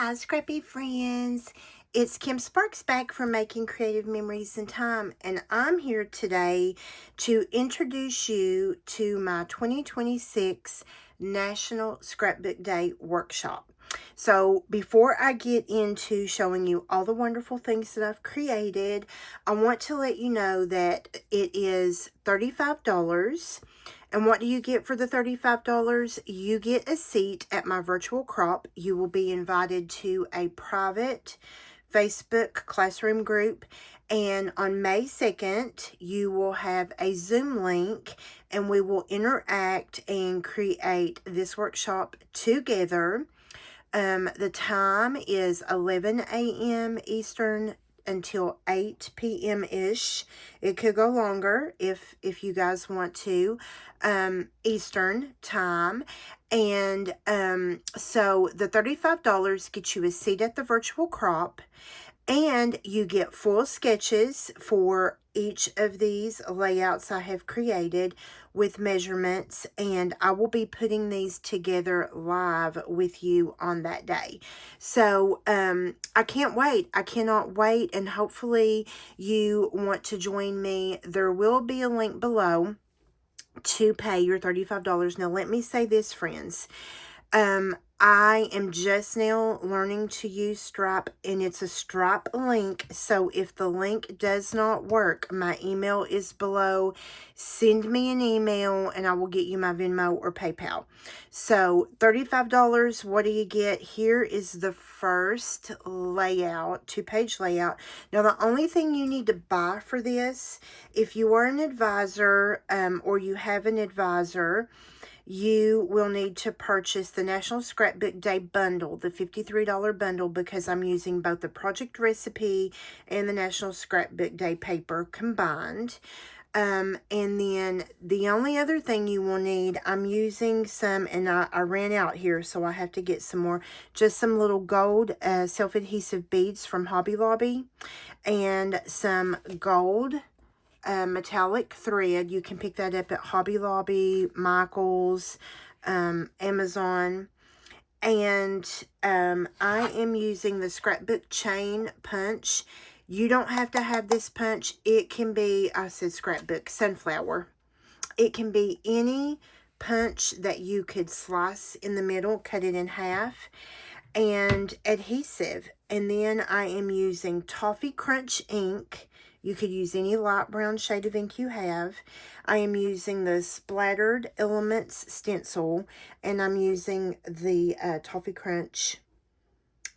Hi, scrappy friends. It's Kim Sparks back from Making Creative Memories in Time, and I'm here today to introduce you to my 2026 National Scrapbook Day workshop. So before I get into showing you all the wonderful things that I've created, I want to let you know that it is $35. And what do you get for the $35? You get a seat at my virtual crop. You will be invited to a private Facebook classroom group. And on May 2nd, you will have a Zoom link and we will interact and create this workshop together. The time is 11 a.m. Eastern until 8 p.m.-ish. It could go longer if you guys want to, Eastern time. And so the $35 gets you a seat at the virtual crop, and you get full sketches for each of these layouts I have created with measurements, and I will be putting these together live with you on that day. So I can't wait. I cannot wait, and hopefully you want to join me. There will be a link below to pay your $35. Now let me say this, friends. I am just now learning to use Stripe, and it's a Stripe link. So if the link does not work, my email is below. Send me an email and I will get you my Venmo or PayPal. So $35, what do you get? Here is the first layout, 2-page layout. Now the only thing you need to buy for this, if you are an advisor or you have an advisor, you will need to purchase the National Scrapbook Day Bundle, the $53 bundle, because I'm using both the project recipe and the National Scrapbook Day paper combined. And then the only other thing you will need, I'm using some, and I ran out here, so I have to get some more, just some little gold self-adhesive beads from Hobby Lobby, and some gold metallic thread. You can pick that up at Hobby Lobby, Michael's, Amazon. And I am using the scrapbook chain punch. You don't have to have this punch. It can be, I said scrapbook, sunflower. It can be any punch that you could slice in the middle, cut it in half, and adhesive. And then I am using Toffee Crunch ink. You could use any light brown shade of ink you have. I am using the Splattered Elements Stencil, and I'm using the Toffee Crunch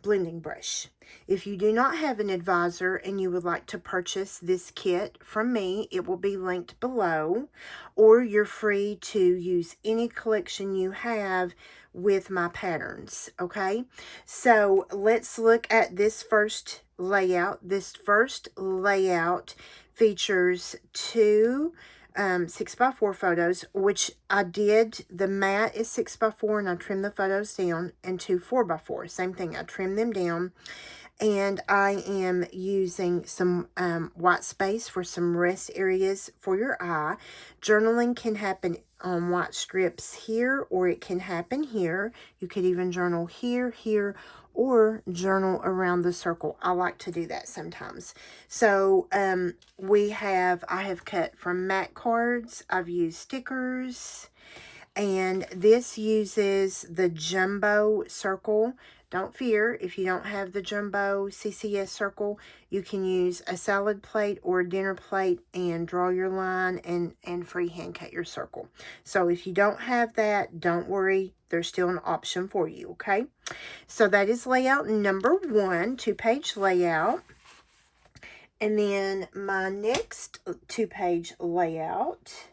blending brush. If you do not have an advisor and you would like to purchase this kit from me, it will be linked below, or you're free to use any collection you have with my patterns, okay? So let's look at this first layout. This first layout features two 6x4 photos, which I did. The mat is 6x4 and I trimmed the photos down, and two 4x4. Same thing, I trimmed them down. And I am using some white space for some rest areas for your eye. Journaling can happen on white strips here, or it can happen here. You could even journal here, here, or journal around the circle. I like to do that sometimes. So I have cut from MAC cards. I've used stickers, and this uses the jumbo circle. Don't fear, if you don't have the jumbo CCS circle, you can use a salad plate or a dinner plate and draw your line and freehand cut your circle. So if you don't have that, don't worry, there's still an option for you, okay? So that is layout number 1, 2-page layout. And then my next 2-page layout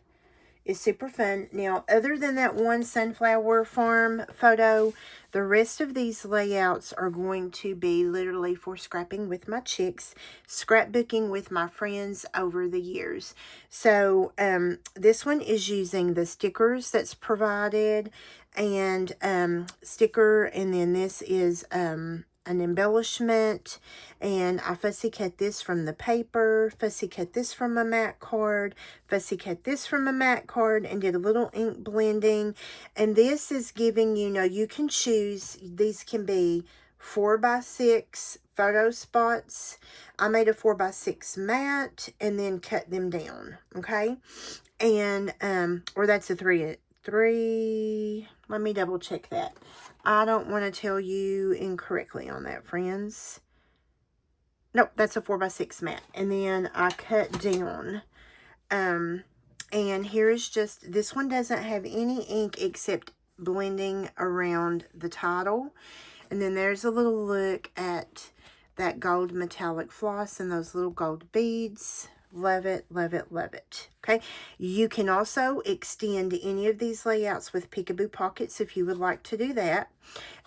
is super fun. Now, other than that one sunflower farm photo, the rest of these layouts are going to be literally for scrapping with my chicks, scrapbooking with my friends over the years. So, this one is using the stickers that's provided, and sticker, and then this is an embellishment, and I fussy cut this from the paper, fussy cut this from a MAC card, fussy cut this from a MAC card, and did a little ink blending. And this is giving you, you can choose, these can be 4x6 photo spots. I made a 4x6 mat and then cut them down, okay? And, or that's a three, let me double check that. I don't want to tell you incorrectly on that, friends. Nope, that's a 4x6 mat. And then I cut down, and here is just, this one doesn't have any ink except blending around the title. And then there's a little look at that gold metallic floss and those little gold beads. Love it, love it, love it. Okay, you can also extend any of these layouts with peekaboo pockets if you would like to do that.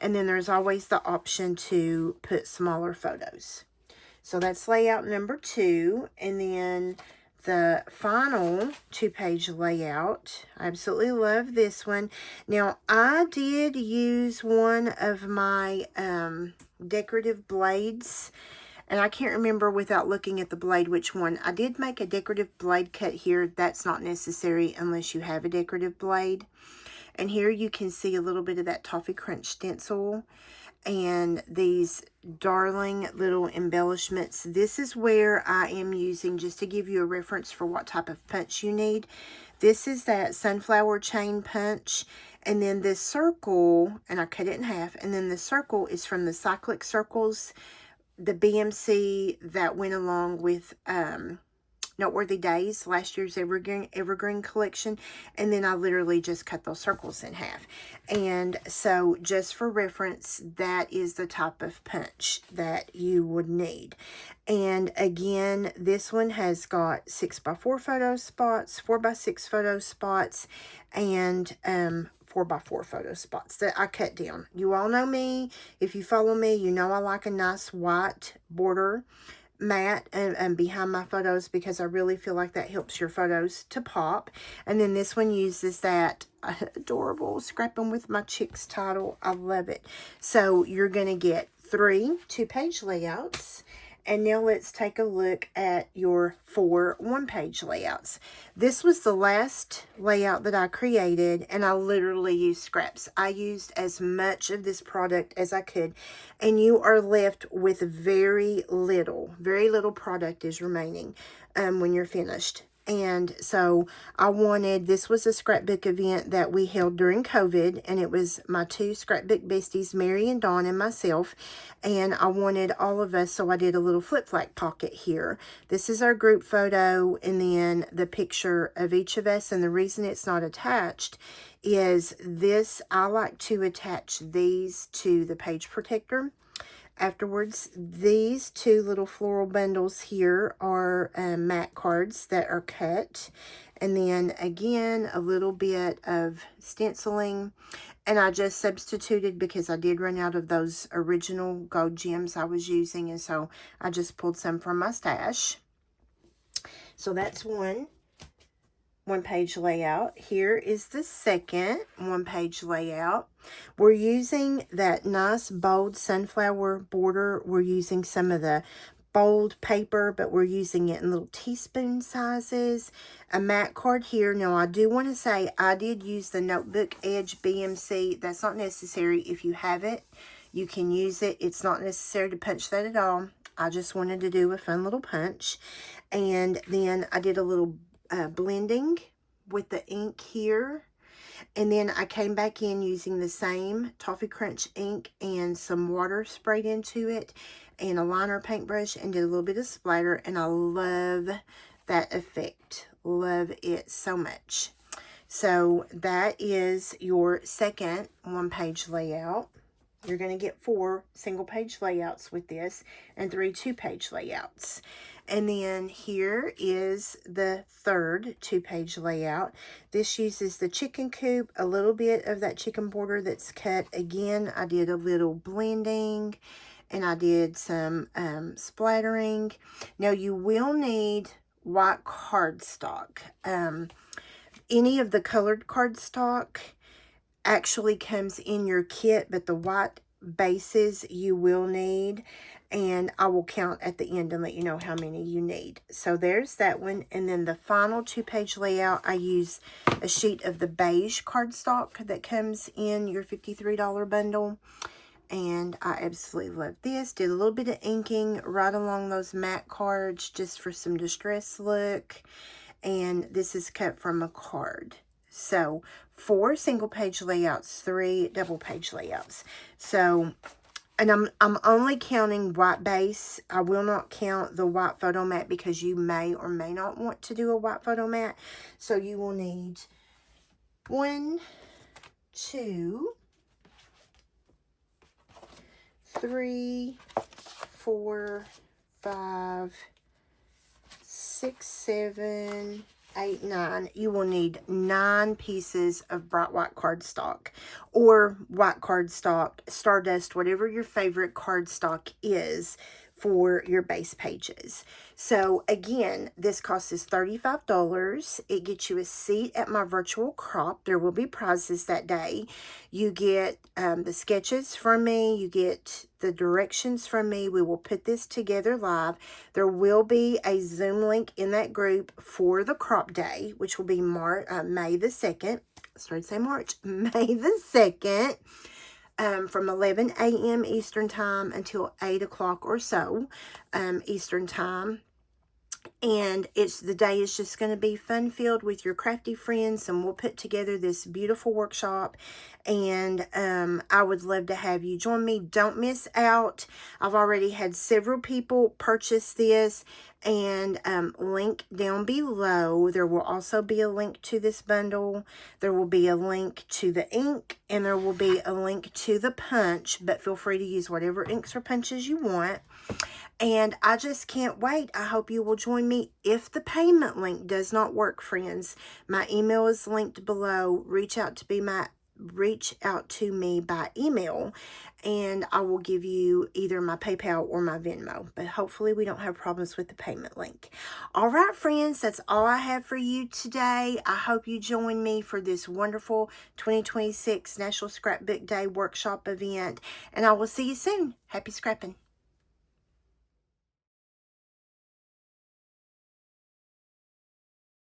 And then there's always the option to put smaller photos. So that's layout number 2. And then the final 2-page layout. I absolutely love this one. Now, I did use one of my decorative blades, and I can't remember without looking at the blade which one. I did make a decorative blade cut here. That's not necessary unless you have a decorative blade. And here you can see a little bit of that Toffee Crunch stencil and these darling little embellishments. This is where I am using, just to give you a reference for what type of punch you need. This is that sunflower chain punch, and then this circle, and I cut it in half, and then the circle is from the Cyclic Circles, the BMC that went along with Noteworthy Days, last year's Evergreen collection. And then I literally just cut those circles in half. And so just for reference, that is the type of punch that you would need. And again, this one has got 6x4 photo spots, 4x6 photo spots, and 4x4 photo spots that I cut down. You all know me. If you follow me, you know I like a nice white border mat and behind my photos, because I really feel like that helps your photos to pop. And then this one uses that adorable Scrapping with My Chicks title. I love it. So you're going to get 3 2-page layouts. And now let's take a look at your 4 1-page layouts. This was the last layout that I created, and I literally used scraps. I used as much of this product as I could, and you are left with very little product is remaining when you're finished. And so I wanted, this was a scrapbook event that we held during COVID, and it was my 2 scrapbook besties, Mary and Dawn, and myself, and I wanted all of us, so I did a little flip-flap pocket here. This is our group photo, and then the picture of each of us, and the reason it's not attached is this, I like to attach these to the page protector. Afterwards, these 2 little floral bundles here are mat cards that are cut. And then again, a little bit of stenciling. And I just substituted because I did run out of those original gold gems I was using. And so I just pulled some from my stash. So that's one 1-page layout. Here is the second 1-page layout. We're using that nice bold sunflower border. We're using some of the bold paper, but we're using it in little teaspoon sizes. A mat card here. Now, I do want to say I did use the Notebook Edge BMC. That's not necessary. If you have it, you can use it. It's not necessary to punch that at all. I just wanted to do a fun little punch. And then I did a little blending with the ink here, and then I came back in using the same Toffee Crunch ink and some water sprayed into it and a liner paintbrush, and did a little bit of splatter, and I love that effect. Love it so much. So that is your second 1-page layout. You're going to get 4 single-page layouts with this and 3 2-page layouts. And then here is the third 2-page layout. This uses the chicken coop, a little bit of that chicken border that's cut. Again, I did a little blending, and I did some splattering. Now, you will need white cardstock. Any of the colored cardstock actually comes in your kit, but the white bases you will need, and I will count at the end and let you know how many you need. So there's that one. And then the final 2-page layout, I use a sheet of the beige cardstock that comes in your $53 bundle. and I absolutely love this. Did a little bit of inking right along those matte cards just for some distress look, and this is cut from a card. So 4 single page layouts, 3 double page layouts. So, and I'm only counting white base. I will not count the white photo mat because you may or may not want to do a white photo mat. So you will need 1, 2, 3, 4, 5, 6, 7, 8, 9. You will need 9 pieces of bright white cardstock or white cardstock, Stardust, whatever your favorite cardstock is for your base pages. So again, this cost is $35. It gets you a seat at my virtual crop. There will be prizes that day. You get the sketches from me. You get the directions from me. We will put this together live. There will be a Zoom link in that group for the crop day, which will be May the 2nd. I started to say March. May the 2nd. From 11 a.m. Eastern Time until 8 o'clock or so Eastern Time. And the day is just going to be fun-filled with your crafty friends, and we'll put together this beautiful workshop, and I would love to have you join me. Don't miss out. I've already had several people purchase this, and link down below. There will also be a link to this bundle. There will be a link to the ink, and there will be a link to the punch, but feel free to use whatever inks or punches you want. And I just can't wait. I hope you will join me. If the payment link does not work, friends, my email is linked below. Reach out to me by email, and I will give you either my PayPal or my Venmo. But hopefully we don't have problems with the payment link. All right, friends, that's all I have for you today. I hope you join me for this wonderful 2026 National Scrapbook Day workshop event, and I will see you soon. Happy scrapping.